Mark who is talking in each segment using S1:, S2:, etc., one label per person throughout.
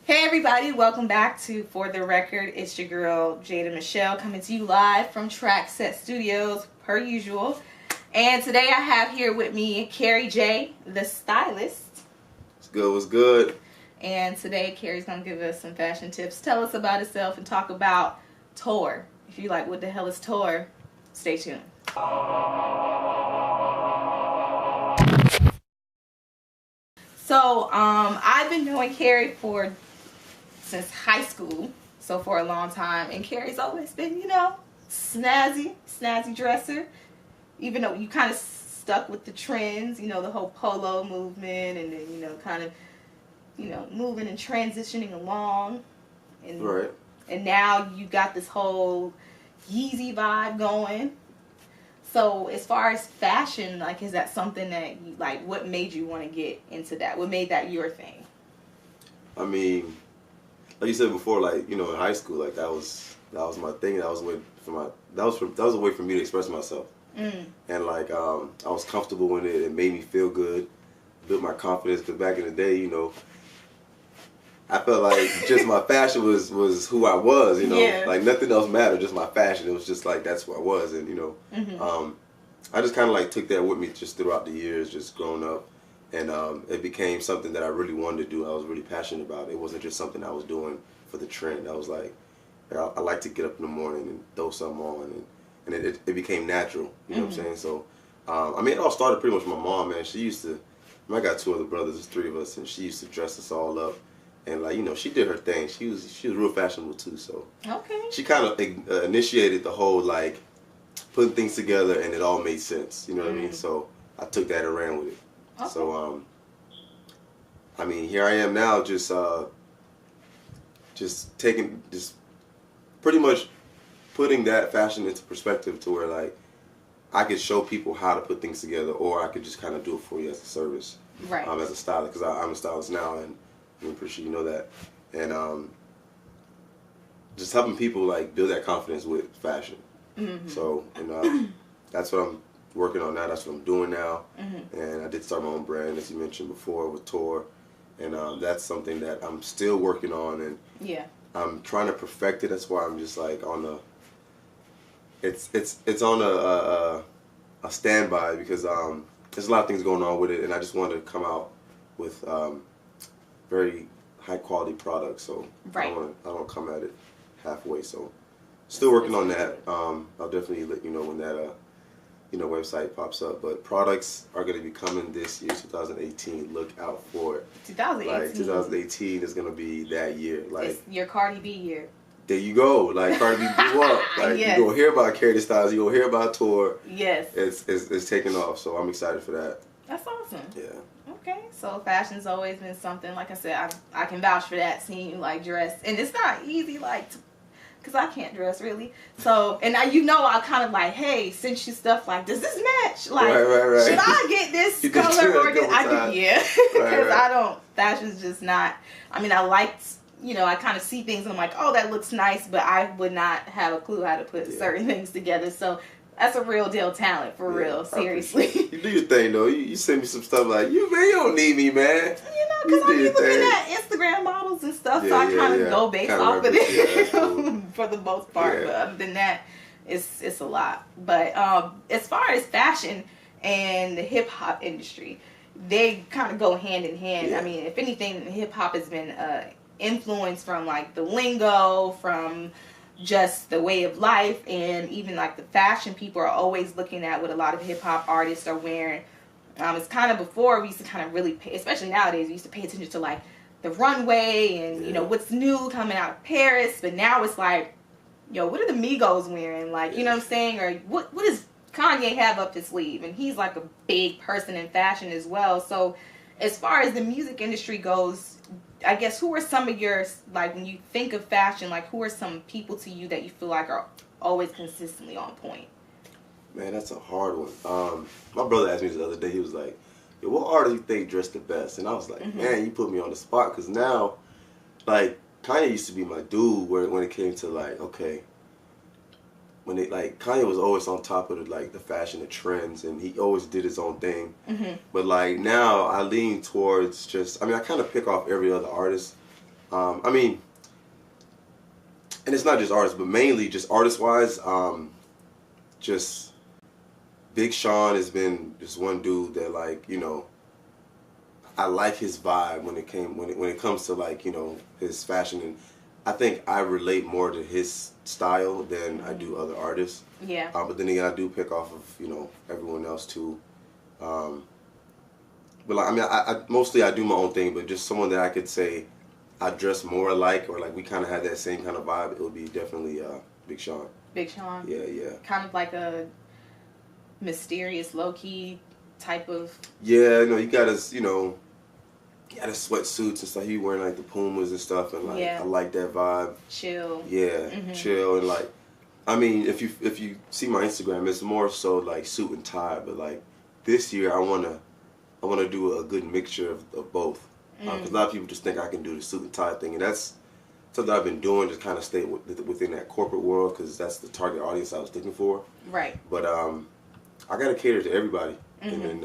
S1: Hey everybody, welcome back to For the Record. It's your girl Jada Michelle coming to you live from Trackset Studios per usual. And today I have here with me Kerry J, the stylist.
S2: What's good? What's good?
S1: And today Kerry's going to give us some fashion tips, tell us about herself, and talk about tour. If you're like, what the hell is tour? Stay tuned. So, I've been knowing Kerry since high school, so for a long time, and Kerry's always been, snazzy dresser, even though you kind of stuck with the trends, the whole polo movement, and then, kind of, moving and transitioning along, and
S2: right.
S1: And now you got this whole Yeezy vibe going. So as far as fashion, like, is that something that you, like, what made you want to get into that? What made that your thing?
S2: I mean, like you said before, like, in high school, like that was my thing. That was a way for me to express myself. And like I was comfortable in it. It made me feel good, built my confidence. Because back in the day, I felt like just my fashion was who I was.
S1: Yeah.
S2: Like nothing else mattered. Just my fashion. It was just like that's who I was. And I just kind of like took that with me just throughout the years, just growing up. And it became something that I really wanted to do. I was really passionate about. It wasn't just something I was doing for the trend. I was like, I like to get up in the morning and throw something on, and it became natural. You know what I'm saying? So, it all started pretty much with my mom, man. She used to, I got two other brothers, there's three of us, and she used to dress us all up. And like, she did her thing. She was real fashionable too. So
S1: okay,
S2: she kind of initiated the whole like putting things together, and it all made sense. You know what I mean? So I took that and ran with it.
S1: Okay.
S2: So, here I am now, just pretty much putting that fashion into perspective to where, like, I could show people how to put things together, or I could just kind of do it for you as a service.
S1: Right.
S2: As a stylist, because I'm a stylist now, and I'm pretty sure you know that. And just helping people, like, build that confidence with fashion. So, and that's what I'm working on now. That's what I'm doing now. And I did start my own brand, as you mentioned before, with Tour, and that's something that I'm still working on, and I'm trying to perfect it. That's why I'm just like on the it's on a standby, because there's a lot of things going on with it, and I just want to come out with very high quality products. So I don't want to come at it halfway. So still working on that. I'll definitely let you know when that website pops up. But products are going to be coming this year, 2018. Look out for it.
S1: 2018.
S2: Like 2018 is going to be that year. Like,
S1: it's your Cardi B year.
S2: There you go. Like, Cardi B blew up. Like,
S1: yes.
S2: You're going to hear about Kerry the Stylist. You're going to hear about Tour.
S1: Yes.
S2: It's taking off. So I'm excited for that.
S1: That's awesome.
S2: Yeah.
S1: Okay. So fashion's always been something, like I said, I can vouch for that, seeing you like dress. And it's not easy, like, because I can't dress really. So, and I kind of like, hey, since you stuff like, does this match? Like,
S2: right.
S1: should I get this
S2: You
S1: color or
S2: times.
S1: yeah? Because
S2: right.
S1: I don't. Fashion's just not. I liked. I kind of see things and I'm like, oh, that looks nice, but I would not have a clue how to put certain things together. So that's a real deal talent, for real, seriously.
S2: You do your thing, though. You send me some stuff like, you don't need me, man.
S1: Because I be looking at Instagram models and stuff, so I kind of go based off of it for the most part. But other than that, it's a lot. But as far as fashion and the hip-hop industry, they kind of go hand in hand.
S2: Yeah.
S1: If anything, hip-hop has been influenced from, like, the lingo, from just the way of life, and even like the fashion people are always looking at what a lot of hip-hop artists are wearing. It's kind of before we used to kind of really pay, especially nowadays, we used to pay attention to like the runway and what's new coming out of Paris, but now it's like, what are the Migos wearing? Like, you know what I'm saying? Or what does Kanye have up his sleeve? And he's like a big person in fashion as well. So as far as the music industry goes, I guess, who are some of your, like, when you think of fashion, like, who are some people to you that you feel like are always consistently on point?
S2: Man, that's a hard one. My brother asked me the other day, he was like, yo, what artist do you think dressed the best? And I was like, man, you put me on the spot, because now, like, Kanye used to be my dude when it came to, like, okay, Kanye was always on top of the fashion, the trends, and he always did his own thing. But like now I lean towards just, I kind of pick off every other artist, I mean, and it's not just artists, but mainly just artist-wise, just Big Sean has been just one dude that, like, you know, I like his vibe when it comes to, like, you know, his fashion, and I think I relate more to his style than I do other artists.
S1: Yeah.
S2: But then again, I do pick off of, you know, everyone else too. But like, I mean, I mostly I do my own thing, but just someone that I could say I dress more alike, or like we kind of have that same kind of vibe, it would be definitely Big Sean.
S1: Big Sean.
S2: Yeah, yeah.
S1: Kind of like a mysterious, low key type of.
S2: Yeah, you got his, you know, he had his sweatsuits and stuff. He wearing like the Pumas and stuff, and like I like that vibe.
S1: Chill.
S2: Yeah, chill, and like, I mean, if you see my Instagram, it's more so like suit and tie, but like this year I wanna do a good mixture of both. Because a lot of people just think I can do the suit and tie thing, and that's something I've been doing, just kind of stay within that corporate world, because that's the target audience I was looking for.
S1: Right.
S2: But I gotta cater to everybody, and then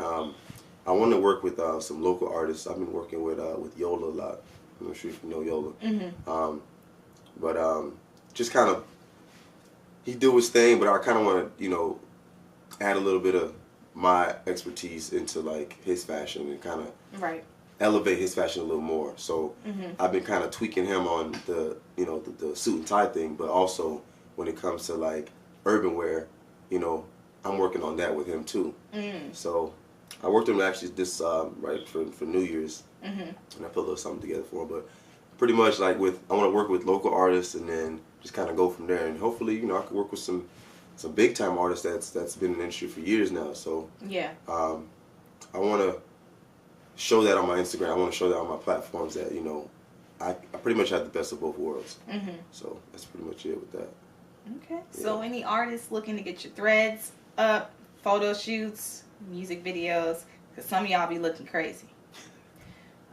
S2: I want to work with some local artists. I've been working with Yola a lot. I'm not sure if you know Yola. But just kind of, he do his thing, but I kind of want to, you know, add a little bit of my expertise into like his fashion and kind of elevate his fashion a little more. So I've been kind of tweaking him on the, you know, the suit and tie thing, but also when it comes to like urban wear, you know, I'm working on that with him too. So I worked with him actually this right for New Year's, and I put a little something together for him. But pretty much like I want to work with local artists and then just kind of go from there. And hopefully, you know, I could work with some big time artists that's been in the industry for years now. So
S1: yeah,
S2: I want to show that on my Instagram. I want to show that on my platforms that, you know, I pretty much have the best of both worlds. So that's pretty much it with that.
S1: Okay.
S2: Yeah.
S1: So any artists looking to get your threads up, photo shoots, music videos, because some of y'all be looking crazy.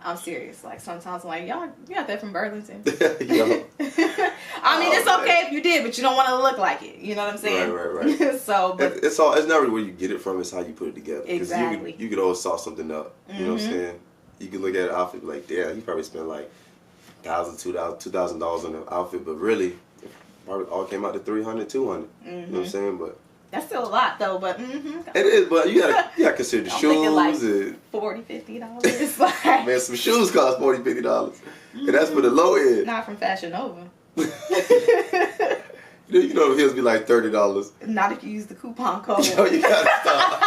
S1: I'm serious. Like sometimes I'm like, y'all got that from Burlington. I mean, it's okay if you did, but you don't want to look like it. You know what I'm saying?
S2: Right.
S1: So, but
S2: it's not really where you get it from. It's how you put it together.
S1: Exactly.
S2: You could always sauce something up. You know what I'm saying? You could look at an outfit like, damn, he probably spent like $1,000, $2,000 on an outfit, but really, it probably all came out to $300, $200. You know what I'm saying? But
S1: that's still a lot, though. But
S2: it is. But you gotta consider the shoes
S1: like
S2: and
S1: $40, $50.
S2: Man, some shoes cost $40, $50, and that's for the low end.
S1: Not from Fashion Nova.
S2: You know, his be like $30.
S1: Not if you use the coupon code.
S2: Yo, you gotta stop.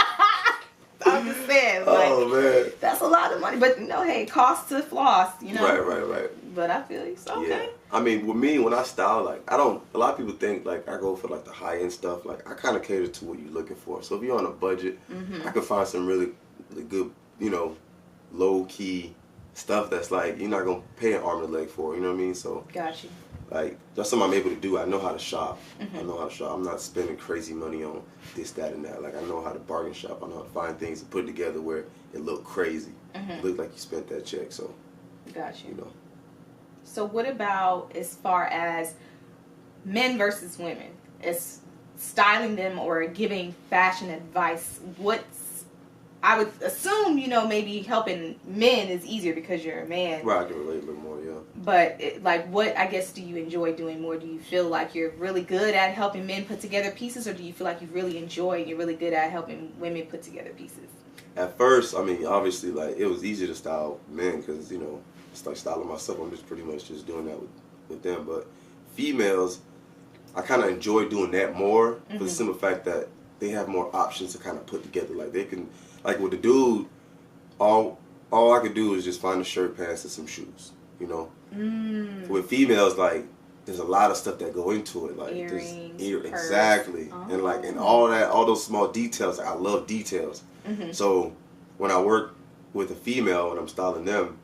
S1: I'm just saying, like,
S2: oh man,
S1: that's a lot of money. But you know, hey, cost to floss, you know.
S2: Right.
S1: But I feel you. So, okay.
S2: Yeah. I mean, with me, when I style, like, I don't. A lot of people think like I go for like the high end stuff. Like, I kind of cater to what you're looking for. So if you're on a budget, I can find some really good, you know, low key stuff that's like you're not gonna pay an arm and a leg for. You know what I mean? So.
S1: Got you.
S2: Like, that's something I'm able to do. I know how to shop. I know how to shop. I'm not spending crazy money on this, that, and that. Like, I know how to bargain shop. I know how to find things and put it together where it look crazy. It look like you spent that check. So,
S1: got you.
S2: You know.
S1: So what about as far as men versus women? As styling them or giving fashion advice, I would assume, you know, maybe helping men is easier because you're a man.
S2: Right, I can relate a little more, yeah.
S1: But, like, what, I guess, do you enjoy doing more? Do you feel like you're really good at helping men put together pieces, or do you feel like you really enjoy and you're really good at helping women put together pieces?
S2: At first, I mean, obviously, like, it was easier to style men because, you know, it's like styling myself. I'm just pretty much just doing that with them. But females, I kind of enjoy doing that more for the simple fact that they have more options to kind of put together. Like, they can... Like with the dude, all I could do is just find a shirt, pants, and some shoes. You know. With females, like there's a lot of stuff that go into it. Like
S1: earrings,
S2: exactly, and like and all those small details. Like, I love details. So when I work with a female and I'm styling them,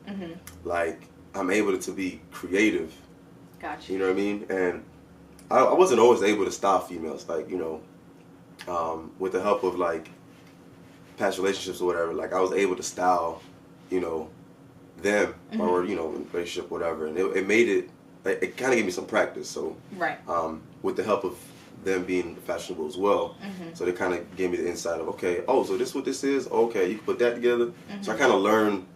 S2: like I'm able to be creative.
S1: Gotcha.
S2: You know what I mean? And I wasn't always able to style females. Like, you know, with the help of like past relationships or whatever, like I was able to style, you know, them or, you know, in relationship, whatever, and it made it kind of gave me some practice. So with the help of them being fashionable as well, so they kind of gave me the insight of, okay, oh, so this is what this is, okay, you can put that together. So I kind of learned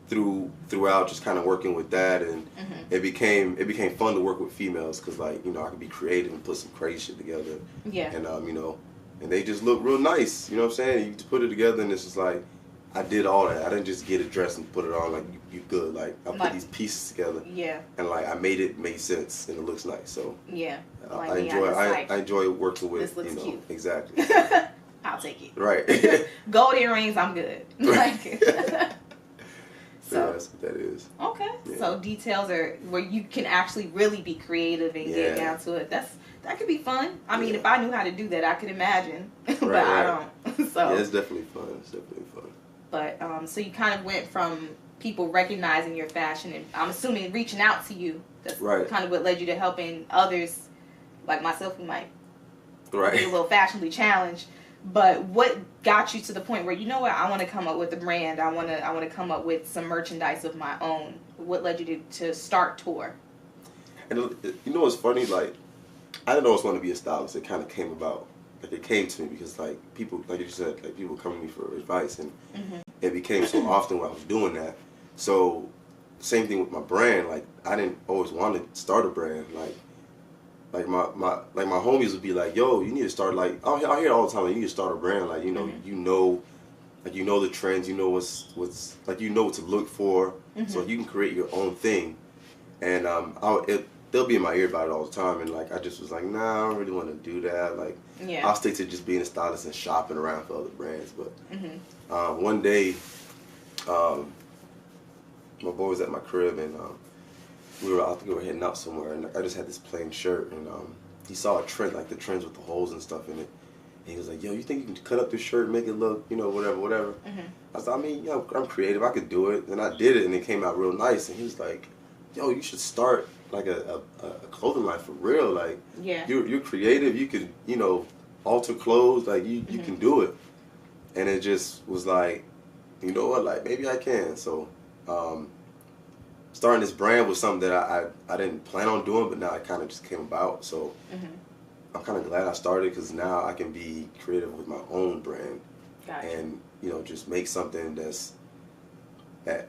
S2: throughout just kind of working with that, and it became fun to work with females because like I could be creative and put some crazy shit together.
S1: Yeah.
S2: And and they just look real nice. You know what I'm saying? You just put it together, and it's just like I did all that. I didn't just get a dress and put it on like you good. Like I put these pieces together.
S1: Yeah.
S2: And like I made it make sense and it looks nice. So
S1: yeah. Like
S2: I enjoy working with.
S1: This looks cute.
S2: Exactly.
S1: I'll take it.
S2: Right.
S1: Gold earrings, I'm good. Like.
S2: So yeah, that's what that is.
S1: Okay.
S2: Yeah.
S1: So details are where you can actually really be creative and get down to it. That could be fun. I mean, if I knew how to do that, I could imagine. But I don't. So
S2: yeah, it's definitely fun. It's definitely fun.
S1: But so you kind of went from people recognizing your fashion, and I'm assuming reaching out to you. That's kind of what led you to helping others, like myself, who might be a little fashionably challenged. But what got you to the point where I want to come up with a brand? I want to come up with some merchandise of my own. What led you to start Tour?
S2: And what's funny? Like I didn't always want to be a stylist. It kind of came about. Like it came to me because like people, like you said, like people come to me for advice, and it became so often when I was doing that. So same thing with my brand. Like I didn't always want to start a brand. Like my homies would be like, "Yo, you need to start." Like I hear all the time, like, you need to start a brand. Like the trends. You know what's like what to look for, so you can create your own thing. And they'll be in my ear about it all the time, and like I just was like, nah, I don't really want to do that. Like I'll stick to just being a stylist and shopping around for other brands. But one day, my boy was at my crib, and we were heading out somewhere, and I just had this plain shirt, and he saw a trend, like the trends with the holes and stuff in it. And he was like, "Yo, you think you can cut up this shirt, and make it look, whatever?" I was like, "I mean, I'm creative, I could do it." And I did it, and it came out real nice. And he was like, "Yo, you should start like a clothing line for real. Like, you're creative. You could, alter clothes. Like, you can do it." And it just was like, you know what? Like, maybe I can. So, starting this brand was something that I didn't plan on doing, but now it kind of just came about. So, I'm kind of glad I started because now I can be creative with my own brand, and just make something that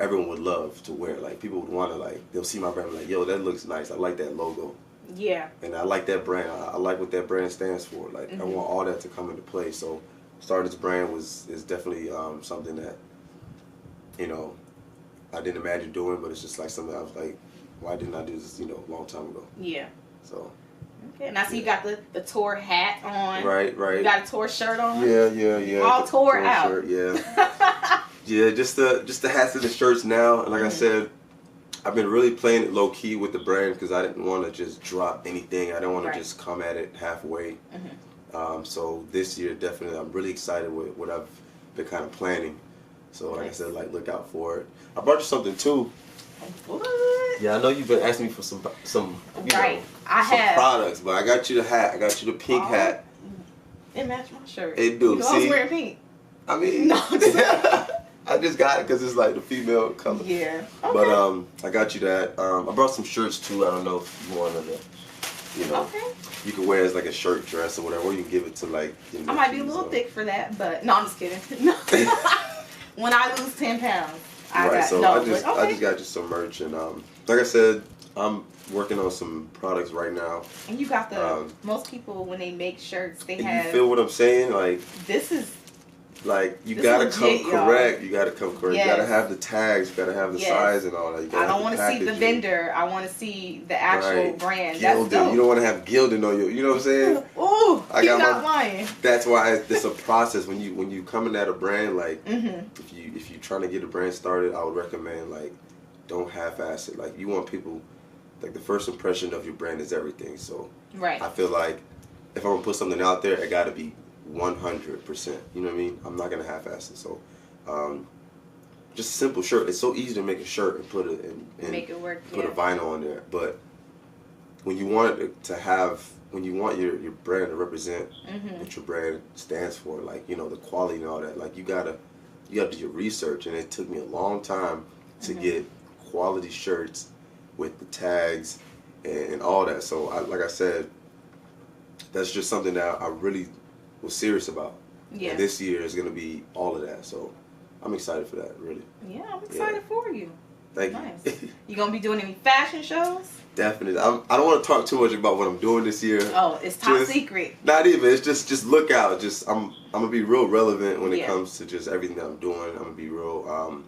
S2: everyone would love to wear. Like people would want to they'll see my brand and like, "Yo, that looks nice. I like that logo."
S1: Yeah.
S2: And I like that brand. I like what that brand stands for. Like I want all that to come into play. So starting this brand is definitely something that I didn't imagine doing, but it's just like something I was like, why didn't I do this a long time ago? Yeah. So.
S1: Okay, and I see you got the tour hat on.
S2: Right.
S1: You got a tour shirt on.
S2: Yeah.
S1: All tour out.
S2: Shirt, yeah. Yeah, just the hats and the shirts now. And like I said, I've been really playing it low key with the brand because I didn't want to just drop anything. I didn't want to just come at it halfway. So this year, definitely, I'm really excited with what I've been kind of planning. So like I said, look out for it. I brought you something too.
S1: What?
S2: Yeah, I know you've been asking me for some
S1: I have
S2: products, but I got you the hat. I got you the pink hat.
S1: It matched my shirt.
S2: It do.
S1: I was wearing pink.
S2: I mean, no. I just got it because it's like the female color.
S1: Yeah. Okay.
S2: But I got you that. I brought some shirts too. I don't know if you wanted to,
S1: Okay.
S2: You can wear it as like a shirt dress or whatever, or you can give it to like.
S1: I might be a little thick for that, but no, I'm just kidding. When I lose 10 pounds, I just
S2: got you some merch, and like I said, I'm working on some products right now.
S1: And you got the most people when they make shirts, they have.
S2: You feel what I'm saying? Like
S1: this is.
S2: Like you gotta come correct. You gotta come correct.
S1: Yes.
S2: You gotta have the tags. You gotta have the size and all that.
S1: I don't want to see the vendor. I want to see the actual brand.
S2: Gilded.
S1: That's dope.
S2: You don't want to have gilding on you. You know what I'm saying?
S1: Ooh, you're not lying.
S2: That's why it's a process when you coming at a brand like if you trying to get a brand started, I would recommend don't half-ass it. Like you want people the first impression of your brand is everything. So I feel like if I'm gonna put something out there, it gotta be 100%. You know what I mean? I'm not gonna half-ass it. So, just a simple shirt. It's so easy to make a shirt and put it in
S1: make it work.
S2: Put a vinyl on there. But when you want it to have, when you want your brand to represent what your brand stands for, the quality and all that, you gotta do your research. And it took me a long time to get quality shirts with the tags and all that. So, like I said, that's just something that I really was serious about. Yeah. And this year is going to be all of that. So I'm excited for that, really.
S1: Yeah, I'm excited for you.
S2: Thank
S1: nice.
S2: you.
S1: You gonna be doing any fashion shows?
S2: Definitely. I don't want to talk too much about what I'm doing this year.
S1: Oh, it's top secret.
S2: Not even. It's just look out. Just I'm gonna be real relevant when it comes to just everything that I'm doing. I'm gonna be real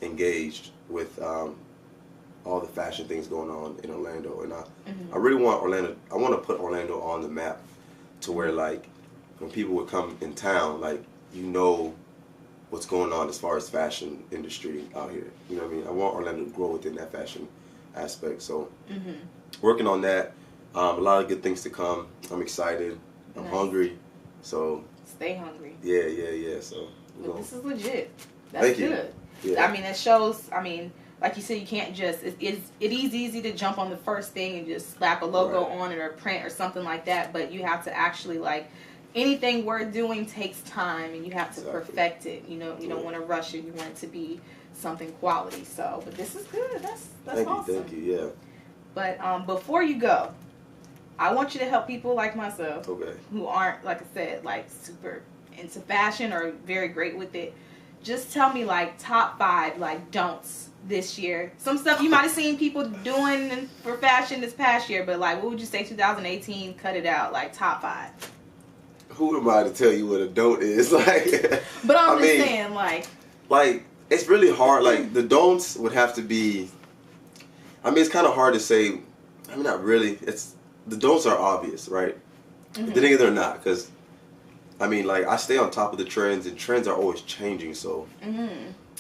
S2: engaged with all the fashion things going on in Orlando, and I really want Orlando. I want to put Orlando on the map to where like when people would come in town, like what's going on as far as fashion industry out here. You know what I mean? I want Orlando to grow within that fashion aspect. So working on that. A lot of good things to come. I'm excited. I'm hungry. So
S1: stay hungry.
S2: Yeah. So
S1: this is legit. That's good. Yeah. I mean, it shows. I mean, like you said, you can't just. It is easy to jump on the first thing and just slap a logo on it or print or something like that. But you have to actually like. Anything we're doing takes time, and you have to perfect it. You know, you don't want to rush it. You want it to be something quality. So, but this is good. That's awesome.
S2: Thank you. Yeah.
S1: But before you go, I want you to help people like myself, who aren't, like I said, like super into fashion or very great with it. Just tell me like top 5 like don'ts this year. Some stuff you might have seen people doing for fashion this past year, but like, what would you say 2018? Cut it out. Like top 5.
S2: Who am I to tell you what a don't is? Like,
S1: but I'm just saying, like
S2: it's really hard. Like the don'ts would have to be. I mean, it's kind of hard to say. I mean, not really. It's the don'ts are obvious, right? But then again, they're not, because I mean, like I stay on top of the trends, and trends are always changing. So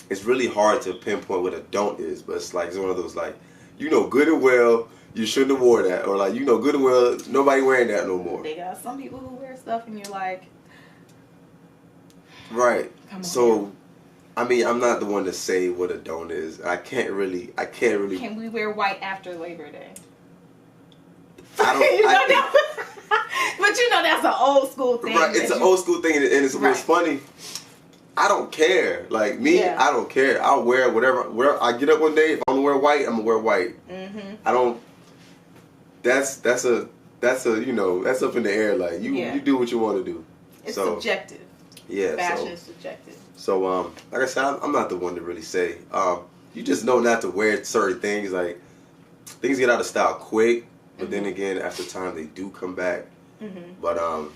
S2: it's really hard to pinpoint what a don't is. But it's like it's one of those like, good and well. You shouldn't have wore that, or like good and well, nobody wearing that no more.
S1: They got some people who wear stuff, and you're like,
S2: right. So, I mean, I'm not the one to say what a don't is. I can't really.
S1: Can we wear white after Labor Day?
S2: I don't.
S1: But that's an old school thing.
S2: Right, it's an old school thing, and it's funny. I don't care. Like me, I don't care. I'll wear whatever. I get up one day, if I'm gonna wear white, I'm gonna wear white. I don't. That's up in the air. Like you do what you want to do.
S1: It's subjective.
S2: Yeah,
S1: fashion is subjective.
S2: So like I said, I'm not the one to really say. You just know not to wear certain things. Like things get out of style quick, but then again, after time, they do come back. But
S1: well,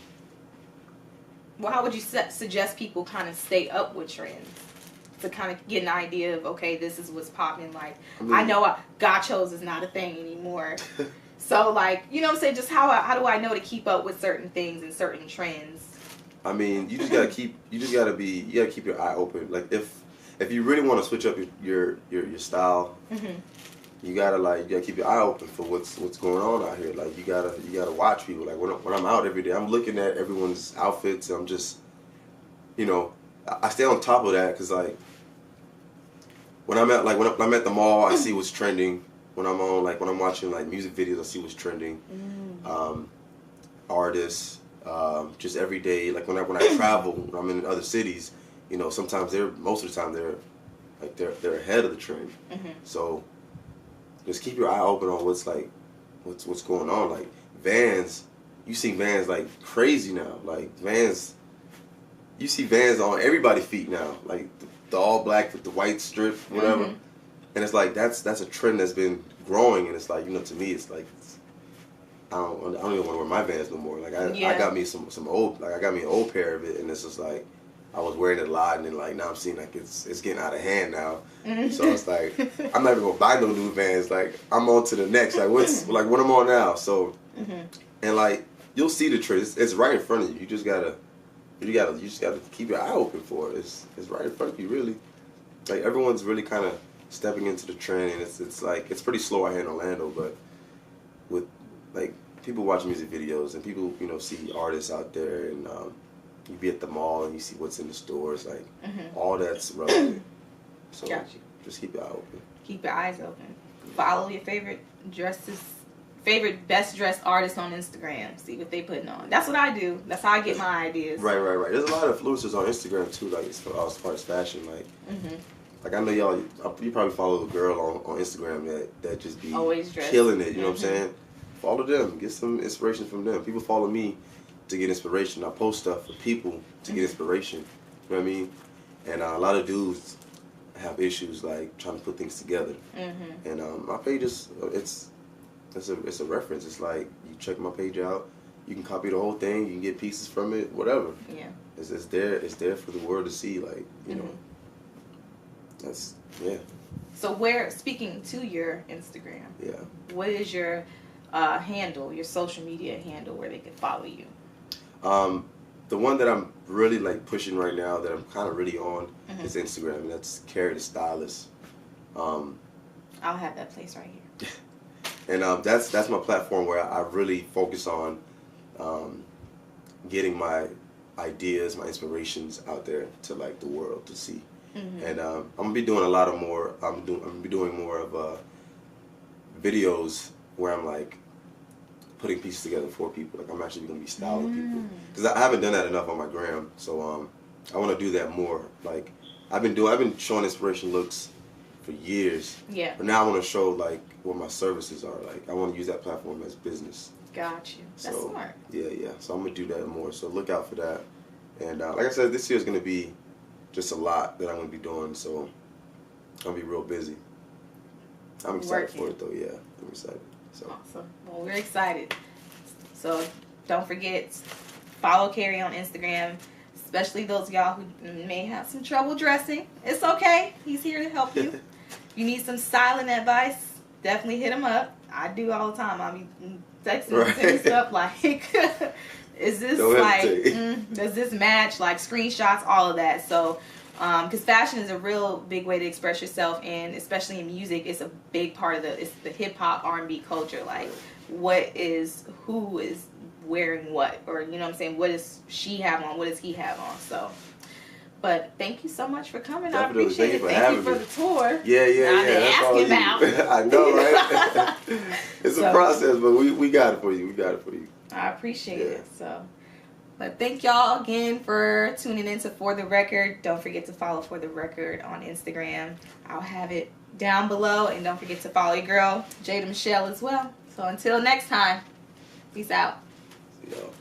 S1: how would you suggest people kind of stay up with trends? To kind of get an idea of, okay, this is what's popping. Like, I know gachos is not a thing anymore. So, like, you know what I'm saying? Just how do I know to keep up with certain things and certain trends?
S2: I mean, you gotta keep your eye open. Like, if you really want to switch up your style, you gotta keep your eye open for what's going on out here. Like, you gotta watch people. Like, when I'm out every day, I'm looking at everyone's outfits, and I'm just, I stay on top of that, because like when I'm at the mall, I see what's trending. When I'm watching like music videos, I see what's trending. Artists, just every day. Like when I travel, when I'm in other cities, sometimes most of the time they're ahead of the trend. So just keep your eye open on what's going on. Like Vans, you see Vans like crazy now. Like Vans. You see Vans on everybody's feet now, like the all black with the white strip, whatever. And it's like that's a trend that's been growing, and it's like to me it's like I don't even want to wear my Vans no more. Like I got me some old, like I got me an old pair of it, and it's just like I was wearing it a lot, and then like now I'm seeing like it's getting out of hand now. So it's like I'm not even gonna buy no new Vans. Like I'm on to the next. Like what I'm on now. So and like you'll see the trend. It's right in front of you. You just gotta keep your eye open for it. It's right in front of you, really. Like everyone's really kind of stepping into the trend, and it's like it's pretty slow out here in Orlando, but with like people watch music videos and people see artists out there, and you be at the mall and you see what's in the stores, like all that's relevant. So just keep your eye open.
S1: Keep your eyes open. Follow your favorite best dressed artists on Instagram. See what they putting on. That's what I do. That's how I get my ideas.
S2: Right. There's a lot of influencers on Instagram too, like as far as fashion. Like, like I know you probably follow the girl on Instagram that just be
S1: always dressed,
S2: killing it. You know what I'm saying? Follow them. Get some inspiration from them. People follow me to get inspiration. I post stuff for people to get inspiration. You know what I mean? And a lot of dudes have issues like trying to put things together. And my page is it's a reference. It's like you check my page out, you can copy the whole thing, you can get pieces from it, whatever.
S1: Yeah.
S2: It's there for the world to see. Like, you know. That's
S1: So speaking to your Instagram, what is your handle, your social media handle where they can follow you?
S2: The one that I'm really like pushing right now, that I'm kind of really on, is Instagram, and that's Kerry the Stylist.
S1: I'll have that place right here.
S2: And that's my platform where I really focus on getting my ideas, my inspirations out there to like the world to see. And I'm gonna be doing a lot of more. I'm gonna be doing more of videos where I'm like putting pieces together for people. Like I'm actually gonna be styling people, because I haven't done that enough on my gram. So I want to do that more. Like I've been showing inspiration looks for years.
S1: Yeah.
S2: But now I want to show like what my services are. Like I want to use that platform as business.
S1: Got you. That's smart.
S2: Yeah. So I'm gonna do that more. So look out for that. And like I said, this year is gonna be just a lot that I'm gonna be doing. So I'm gonna be real busy. I'm excited for it though. Yeah, I'm excited. So.
S1: Awesome. Well, we're excited. So don't forget, follow Kerry on Instagram, especially those of y'all who may have some trouble dressing. It's okay. He's here to help you. If you need some styling advice, definitely hit him up. I do all the time. I'll be texting and stuff like, is this does this match? Like screenshots, all of that. So, because fashion is a real big way to express yourself, and especially in music, it's a big part of it's the hip hop R&B culture. Like, who is wearing what, or you know what I'm saying? What does she have on? What does he have on? So, but thank you so much for coming.
S2: Definitely.
S1: I appreciate it. Thank you for the tour.
S2: Yeah. That's all you. I know, right? It's a process, but we got it for you.
S1: I appreciate it. So, but thank y'all again for tuning in to For The Record. Don't forget to follow For The Record on Instagram. I'll have it down below, and don't forget to follow your girl Jada Michelle as well. So until next time, peace out.
S2: See y'all.